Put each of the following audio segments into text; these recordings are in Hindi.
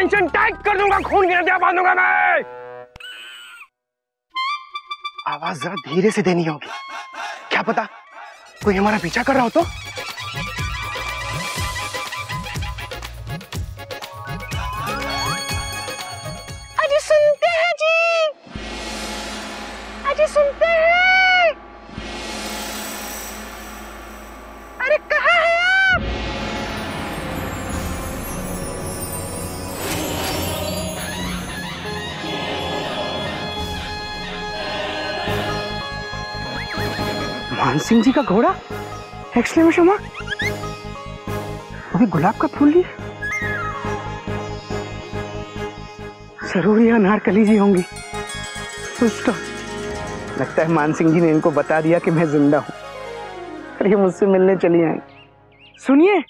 टेंशन टाइट कर दूंगा, खून की नदियां बांधूंगा मैं। आवाज जरा धीरे से देनी होगी, क्या पता कोई हमारा पीछा कर रहा हो तो। अजी सुनते हैं जी, अजी सुनते हैं। अरे कहाँ है आप? मान सिंह जी का घोड़ा, एक्सक्लेमेशन मार्क, अभी गुलाब का फूल लिए, जरूर ये अनारकली जी होंगी। लगता है मान सिंह जी ने इनको बता दिया कि मैं जिंदा हूँ, और ये मुझसे मिलने चली आई। सुनिए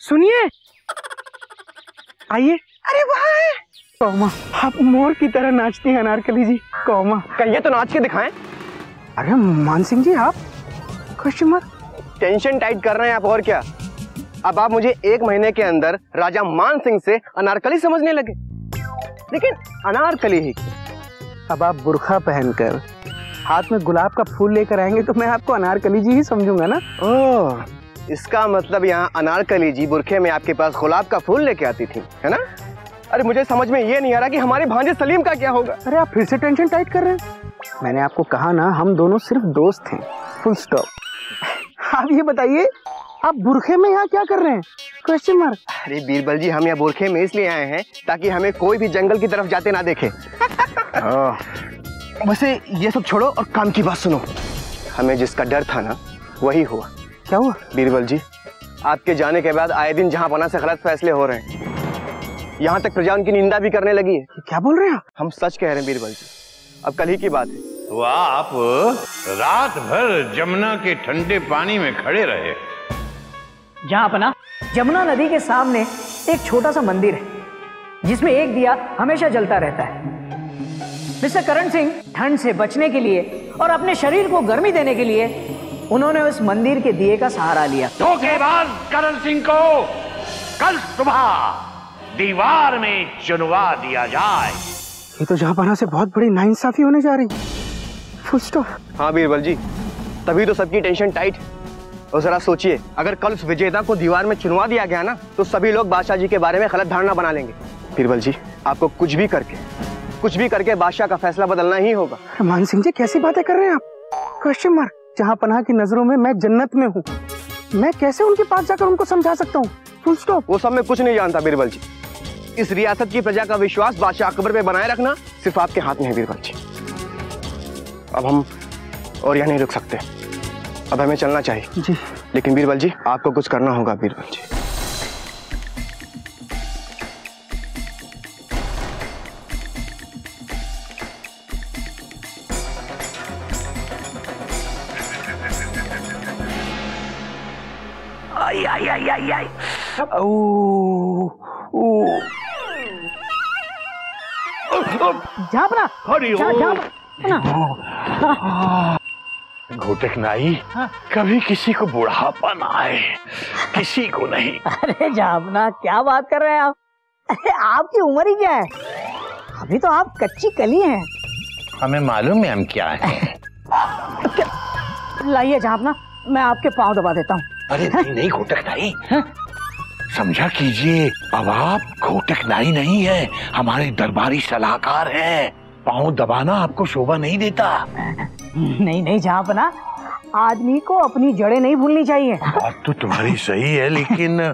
सुनिए, आइए। अरे वहाँ है कौमा, आप मोर की तरह नाचती हैं अनारकली जी। कौमा, कहिए तो नाच के दिखाएं। अरे मान सिंह जी आप क्वेश्चन मार्क, टेंशन टाइट कर रहे हैं आप, और क्या। अब आप मुझे 1 महीने के अंदर राजा मान सिंह से अनारकली समझने लगे, लेकिन अनारकली ही। अब आप बुर्खा पहनकर हाथ में गुलाब का फूल लेकर आएंगे तो मैं आपको अनारकली जी ही समझूंगा ना। ओह, इसका मतलब यहाँ अनारकली जी बुरखे में आपके पास गुलाब का फूल लेके आती थी, है ना। अरे मुझे समझ में ये नहीं आ रहा कि हमारे भांजे सलीम का क्या होगा। अरे आप फिर से टेंशन टाइट कर रहे हैं। मैंने आपको कहा ना, हम दोनों सिर्फ दोस्त हैं, फुल स्टॉप। आप ये बताइए, आप बुरखे में यहाँ क्या कर रहे हैं? Question mark. अरे बीरबल जी, हम यहाँ बुरखे में इसलिए आए हैं ताकि हमें कोई भी जंगल की तरफ जाते ना देखे। वैसे ये सब छोड़ो और काम की बात सुनो। हमें जिसका डर था ना, वही हुआ। क्या हुआ बीरबल जी? आपके जाने के बाद आए दिन जहाँ पना से गलत फैसले हो रहे हैं, यहाँ तक प्रजा उनकी निंदा भी करने लगी है। क्या बोल रहे हैं आप? हम सच कह रहे हैं बीरबल जी, अब कल ही की बात है। तो आप रात भर जमुना के ठंडे पानी में खड़े रहे। जहाँ अपना जमुना नदी के सामने एक छोटा सा मंदिर है जिसमें एक दिया हमेशा जलता रहता है। मिस्टर करण सिंह ठंड से बचने के लिए और अपने शरीर को गर्मी देने के लिए उन्होंने उस मंदिर के दिए का सहारा लिया। धोखेबाज करण सिंह को कल सुबह दीवार में चुनवा दिया जाए। ये तो जहांपना से बहुत बड़ी नाइंसाफी होने जा रही। Full stop. हाँ बीरबल जी, तभी तो सबकी टेंशन टाइट। और जरा सोचिए, अगर कल उस विजेता को दीवार में चुनवा दिया गया ना, तो सभी लोग बादशाह जी के बारे में गलत धारणा बना लेंगे। बीरबल जी, आपको कुछ भी करके बादशाह का फैसला बदलना ही होगा। मान सिंह जी कैसी बातें कर रहे हैं आप? Question mark. जहां पनाह की नजरों में मैं जन्नत में हूँ, मैं कैसे उनके पास जाकर उनको समझा सकता हूँ? Full stop. वो सब मैं कुछ नहीं जानता बीरबल जी। इस रियासत की प्रजा का विश्वास बादशाह अकबर पे बनाए रखना सिर्फ आपके हाथ में है बीरबल जी। अब हम और यहाँ नहीं रुक सकते, अब हमें चलना चाहिए जी। लेकिन बीरबल जी, आपको कुछ करना होगा बीरबल जी। आई आई आई आई आई। झापना, घोटक नाई, कभी किसी को बुढ़ापा ना आए, किसी को नहीं। अरे झापना, क्या बात कर रहे हैं आप? अरे आपकी उम्र ही क्या है? अभी तो आप कच्ची कली हैं। हमें मालूम है हम क्या है। लाइए झापना, मैं आपके पाँव दबा देता हूँ। अरे नहीं घोटक नाई, समझा कीजिए, अब आप घोटक नाई नहीं है, हमारे दरबारी सलाहकार हैं। पाँव दबाना आपको शोभा नहीं देता। नहीं झापना, आदमी को अपनी जड़ें नहीं भूलनी चाहिए। बात तो तुम्हारी सही है, लेकिन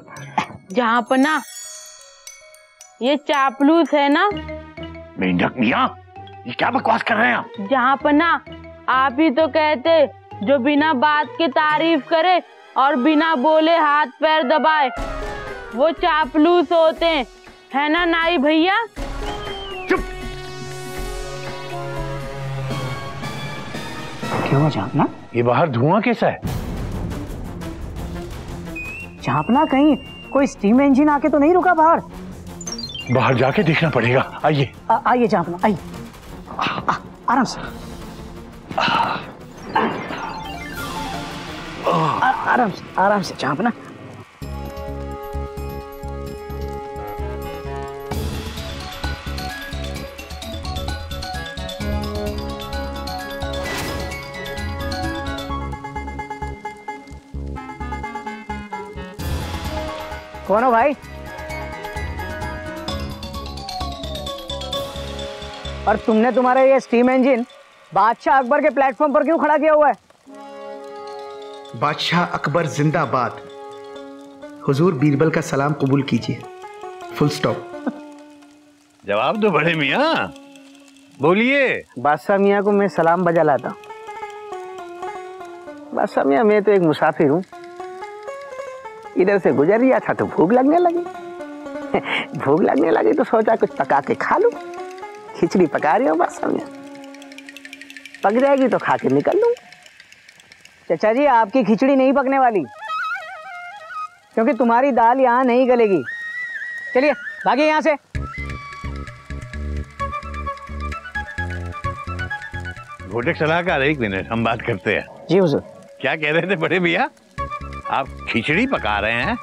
झापना, ये चापलूस है ना? मेंढक मियां, ये क्या बकवास कर रहे हैं आप? झापना, आप ही तो कहते जो बिना बात के तारीफ करे और बिना बोले हाथ पैर दबाए वो चापलूस होते हैं, है ना नाई भैया? चुप। क्यों झापना? ये बाहर धुआं कैसा है? झापना, कहीं कोई स्टीम इंजन आके तो नहीं रुका बाहर? बाहर जाके देखना पड़ेगा। आइए आइए झापना, आइए। आराम से, आराम से झापना। कौन हो भाई? और तुमने तुम्हारा ये स्टीम इंजन बादशाह अकबर के प्लेटफॉर्म पर क्यों खड़ा किया हुआ है? बादशाह अकबर जिंदाबाद। हुजूर बीरबल का सलाम कबूल कीजिए। Full stop. जवाब दो बड़े मियाँ, बोलिए। बादशाह मियाँ को मैं सलाम बजा लाता हूँ। बादशाह मियाँ, मैं तो एक मुसाफिर हूँ, इधर से गुजर रिया था तो भूख लगने लगी। भूख लगने लगी तो सोचा कुछ पका के खा लूं। खिचड़ी पका रही हूँ बादशाह मियाँ, पक जाएगी तो खा के निकल लूँ। चाचा जी, आपकी खिचड़ी नहीं पकने वाली, क्योंकि तुम्हारी दाल यहाँ नहीं गलेगी। चलिए भागिए यहाँ से। घोटक सलाहकार, एक मिनट, हम बात करते हैं। जी हुजूर। क्या कह रहे थे बड़े भैया? आप खिचड़ी पका रहे हैं?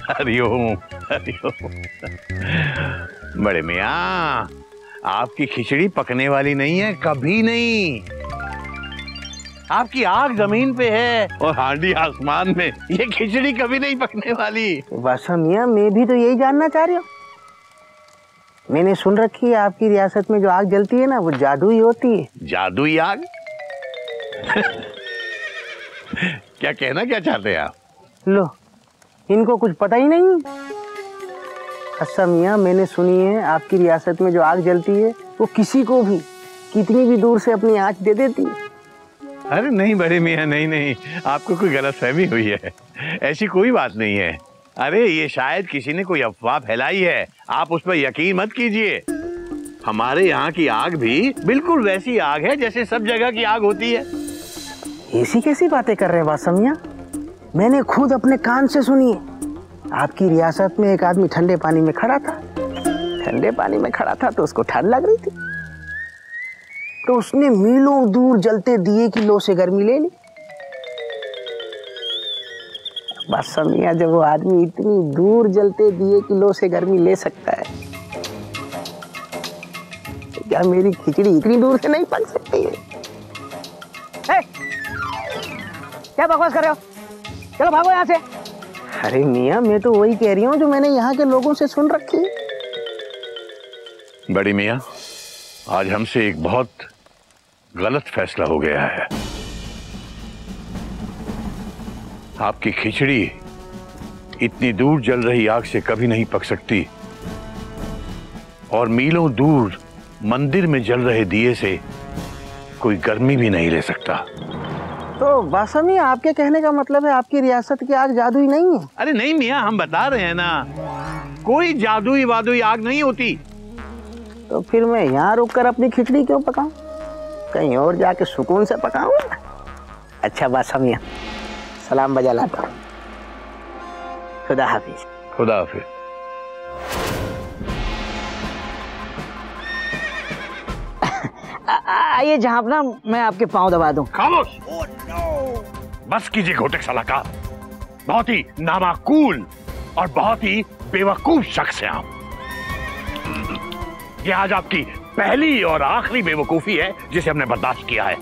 हरिओम हरिओम। बड़े मियाँ, आपकी खिचड़ी पकने वाली नहीं है, कभी नहीं। आपकी आग जमीन पे है और हांडी आसमान में। ये खिचड़ी कभी नहीं पकने वाली। बादशाह मियाँ, मैं भी तो यही जानना चाह रही हूँ। मैंने सुन रखी है आपकी रियासत में जो आग जलती है ना, वो जादुई होती है। जादुई आग? क्या कहना क्या चाहते हैं आप? लो, इनको कुछ पता ही नहीं। अच्छा मियाँ, मैंने सुनी है आपकी रियासत में जो आग जलती है वो किसी को भी कितनी भी दूर से अपनी आँच दे देती है। अरे नहीं बड़े मियाँ, नहीं नहीं, आपको कोई गलतफहमी हुई है। ऐसी कोई बात नहीं है। अरे ये शायद किसी ने कोई अफवाह फैलाई है, आप उस पर यकीन मत कीजिए। हमारे यहाँ की आग भी बिल्कुल वैसी आग है जैसे सब जगह की आग होती है। ऐसी कैसी बातें कर रहे हैं बादशाह मियाँ? मैंने खुद अपने कान से सुनी है। आपकी रियासत में एक आदमी ठंडे पानी में खड़ा था। ठंडे पानी में खड़ा था तो उसको ठंड लग रही थी, तो उसने मीलों दूर जलते दिए की लो से गर्मी ले ली। बादशाह मियाँ, जब वो आदमी इतनी दूर जलते दिए की लो से गर्मी ले सकता है, तो क्या मेरी खिचड़ी इतनी दूर से नहीं पक सकती है? क्या बकवास कर रहे हो? चलो भागो यहाँ से। अरे मियाँ, मैं तो वही कह रही हूँ जो मैंने यहाँ के लोगों से सुन रखी है। बड़ी मियाँ, आज हमसे एक बहुत गलत फैसला हो गया है। आपकी खिचड़ी इतनी दूर जल रही आग से कभी नहीं पक सकती, और मीलों दूर मंदिर में जल रहे दिए से कोई गर्मी भी नहीं ले सकता। तो बादशाह मियाँ, आपके कहने का मतलब है आपकी रियासत की आग जादुई नहीं है? अरे नहीं मियाँ, हम बता रहे हैं ना, कोई जादुई वादुई आग नहीं होती। तो फिर मैं यहाँ रुककर अपनी खिचड़ी क्यों पकाऊं? कहीं और जाके सुकून से पकाऊं। अच्छा बादशाह मियाँ, सलाम बजा लाता हूँ। खुदा हाफिज। खुदा हाफिज। आइए जहाँ ना, मैं आपके पाँव दबा दूं। खामोश। बस कीजिए घोटक सलाहकार, बहुत ही नामाकूल और बहुत ही बेवकूफ शख्स हैं आप। ये आज आपकी पहली और आखिरी बेवकूफी है जिसे हमने बर्दाश्त किया है।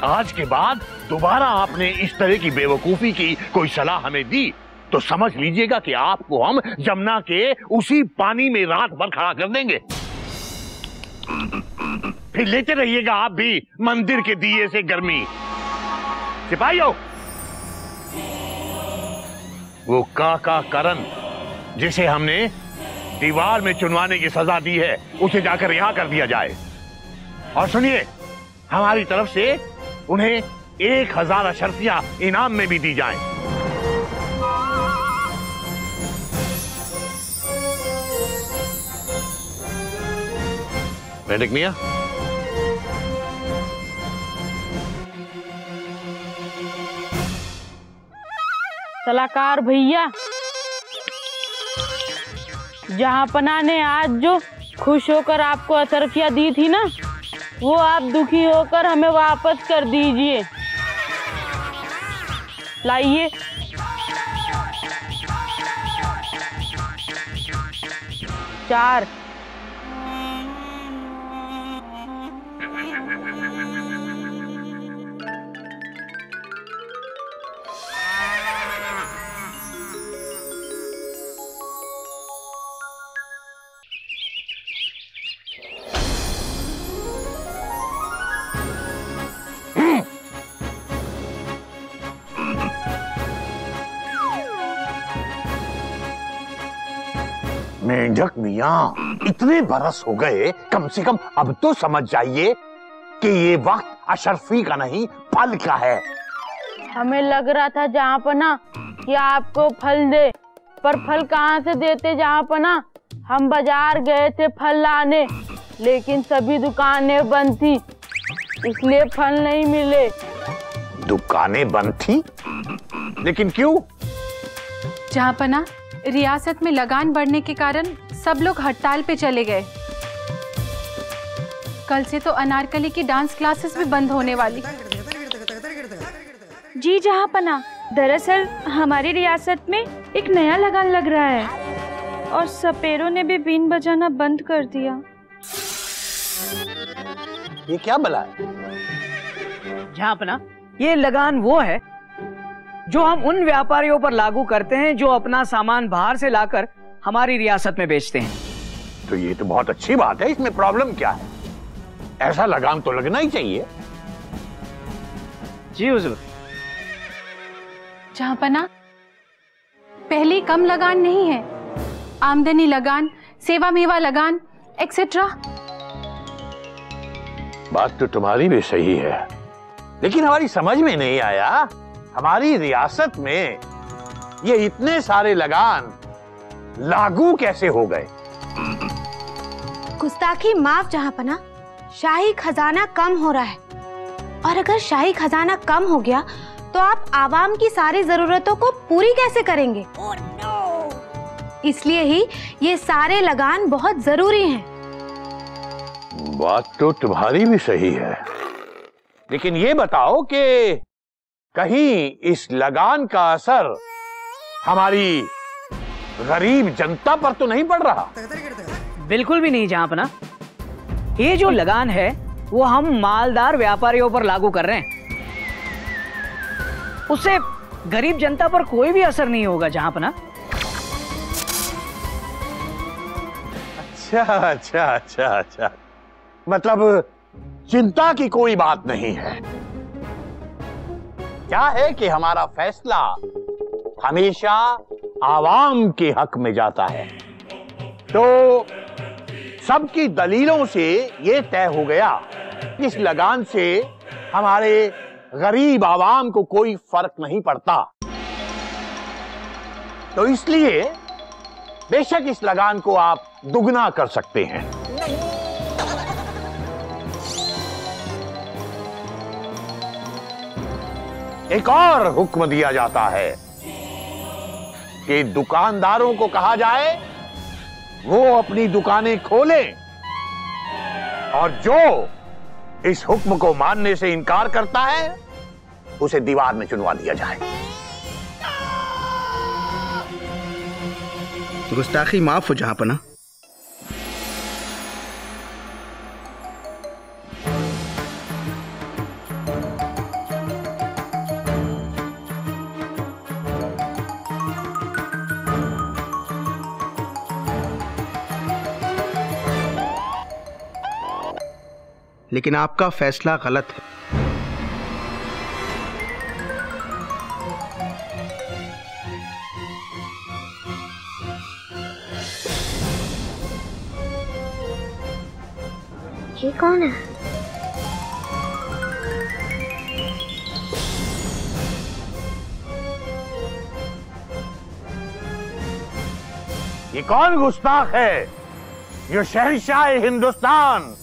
आज के बाद दोबारा आपने इस तरह की बेवकूफी की कोई सलाह हमें दी तो समझ लीजिएगा कि आपको हम जमुना के उसी पानी में रात भर खड़ा कर देंगे। फिर लेते रहिएगा आप भी मंदिर के दिए से गर्मी। सिपाहियों, वो काका करण जिसे हमने दीवार में चुनवाने की सजा दी है, उसे जाकर रिहा कर दिया जाए। और सुनिए, हमारी तरफ से उन्हें 1000 अशर्फियां इनाम में भी दी जाएं। मेंढक मियां, सलाहकार भैया, जहांपना ने आज जो खुश होकर आपको अशर्फियाँ दी थी ना, वो आप दुखी होकर हमें वापस कर दीजिए। लाइए। चार। मेंढक मियाँ, इतने बरस हो गए, कम से कम अब तो समझ जाइए कि ये वक्त अशरफी का नहीं फल का है। हमें लग रहा था जहाँपना कि आपको फल दे, पर फल कहाँ से देते जहाँपना। हम बाजार गए थे फल लाने, लेकिन सभी दुकानें बंद थी, इसलिए फल नहीं मिले। दुकानें बंद थी? लेकिन क्यों? जहाँपना, रियासत में लगान बढ़ने के कारण सब लोग हड़ताल पे चले गए। कल से तो अनारकली की डांस क्लासेस भी बंद होने वाली। जी जहाँपना, दरअसल हमारी रियासत में एक नया लगान लग रहा है और सपेरों ने भी बीन बजाना बंद कर दिया। ये क्या बला है? जहाँपना, ये लगान वो है जो हम उन व्यापारियों पर लागू करते हैं जो अपना सामान बाहर से लाकर हमारी रियासत में बेचते हैं। तो ये तो बहुत अच्छी बात है, इसमें प्रॉब्लम क्या है? ऐसा लगान तो लगना ही चाहिए। जी हुजूर। जहाँपना, पहले कम लगान नहीं है, आमदनी लगान, सेवा मेवा लगान एक्सेट्रा। बात तो तुम्हारी भी सही है, लेकिन हमारी समझ में नहीं आया हमारी रियासत में ये इतने सारे लगान लागू कैसे हो गए। गुस्ताखी माफ जहाँपना, शाही खजाना कम हो रहा है, और अगर शाही खजाना कम हो गया तो आप आवाम की सारी जरूरतों को पूरी कैसे करेंगे? इसलिए ही ये सारे लगान बहुत जरूरी हैं। बात तो तुम्हारी भी सही है, लेकिन ये बताओ कि कहीं इस लगान का असर हमारी गरीब जनता पर तो नहीं पड़ रहा? बिल्कुल भी नहीं जहाँपना। ये जो लगान है वो हम मालदार व्यापारियों पर लागू कर रहे हैं, उससे गरीब जनता पर कोई भी असर नहीं होगा जहाँपना। अच्छा अच्छा अच्छा अच्छा, मतलब चिंता की कोई बात नहीं है। क्या है कि हमारा फैसला हमेशा आवाम के हक में जाता है, तो सबकी दलीलों से यह तय हो गया कि इस लगान से हमारे गरीब आवाम को कोई फर्क नहीं पड़ता। तो इसलिए बेशक इस लगान को आप दुगना कर सकते हैं। एक और हुक्म दिया जाता है कि दुकानदारों को कहा जाए वो अपनी दुकानें खोलें, और जो इस हुक्म को मानने से इनकार करता है उसे दीवार में चुनवा दिया जाए। गुस्ताखी माफ हो जहाँपना। लेकिन आपका फैसला गलत है। ये कौन है? ये कौन गुस्ताख है जो शहंशाह हिंदुस्तान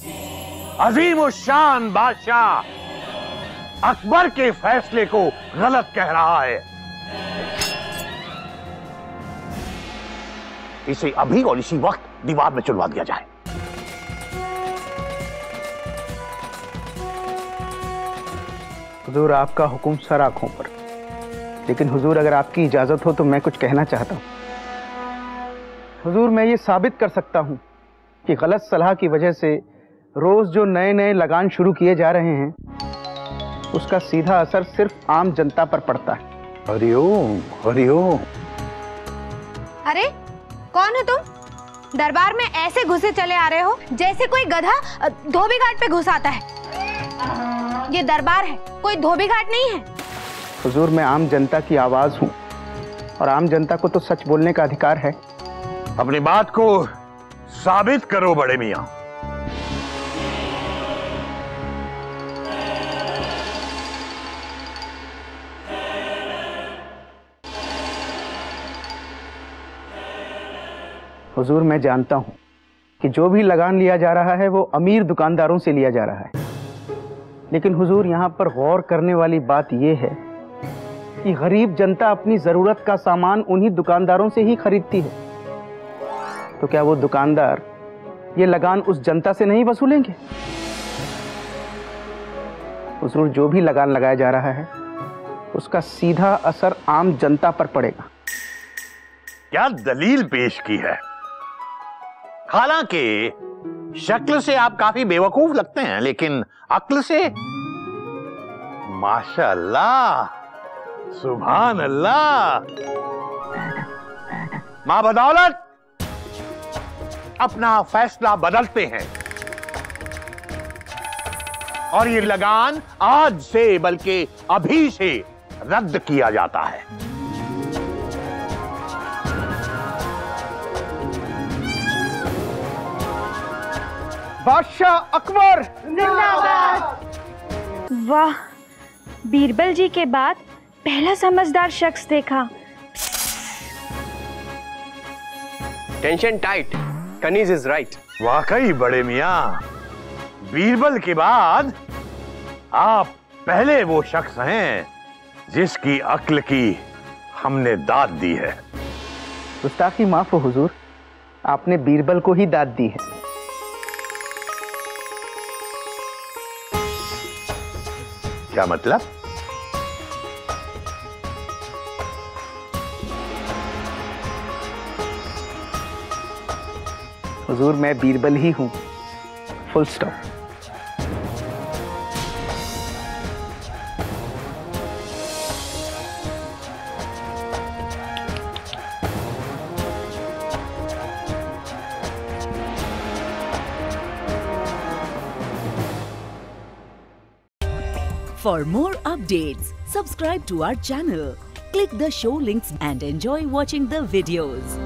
अजीम उशान बादशाह अकबर के फैसले को गलत कह रहा है? इसे अभी और इसी वक्त दीवार में चुनवा दिया जाए। हुजूर, आपका हुक्म सर आंखों पर। लेकिन हुजूर, अगर आपकी इजाजत हो तो मैं कुछ कहना चाहता हूं। हुजूर, मैं ये साबित कर सकता हूं कि गलत सलाह की वजह से रोज जो नए नए लगान शुरू किए जा रहे हैं उसका सीधा असर सिर्फ आम जनता पर पड़ता है। हरिओम हरिओम। अरे कौन हो तुम? दरबार में ऐसे घुसे चले आ रहे हो जैसे कोई गधा धोबी घाट पे घुस आता है। ये दरबार है, कोई धोबी घाट नहीं है। हुजूर, मैं आम जनता की आवाज हूँ और आम जनता को तो सच बोलने का अधिकार है। अपनी बात को साबित करो बड़े मियां। हुजूर, मैं जानता हूं कि जो भी लगान लिया जा रहा है वो अमीर दुकानदारों से लिया जा रहा है, लेकिन हुजूर यहाँ पर गौर करने वाली बात यह है कि गरीब जनता अपनी जरूरत का सामान उन्हीं दुकानदारों से ही खरीदती है। तो क्या वो दुकानदार ये लगान उस जनता से नहीं वसूलेंगे? हुजूर, जो भी लगान लगाया जा रहा है उसका सीधा असर आम जनता पर पड़ेगा। क्या दलील पेश की है? हालांकि शक्ल से आप काफी बेवकूफ लगते हैं, लेकिन अक्ल से माशाअल्लाह, सुभान अल्लाह। मां बदौलत अपना फैसला बदलते हैं और ये लगान आज से बल्कि अभी से रद्द किया जाता है। बादशाह अकबर जिंदाबाद। वाह, बीरबल जी के बाद पहला समझदार शख्स देखा। टेंशन टाइट, कनीज इज राइट। वाकई बड़े मियां, बीरबल के बाद आप पहले वो शख्स हैं जिसकी अक्ल की हमने दाद दी है। गुस्ताखी माफ हो हुजूर, आपने बीरबल को ही दाद दी है। क्या मतलब? हुजूर, मैं बीरबल ही हूं, full stop. For more updates, subscribe to our channel, click the show links and enjoy watching the videos.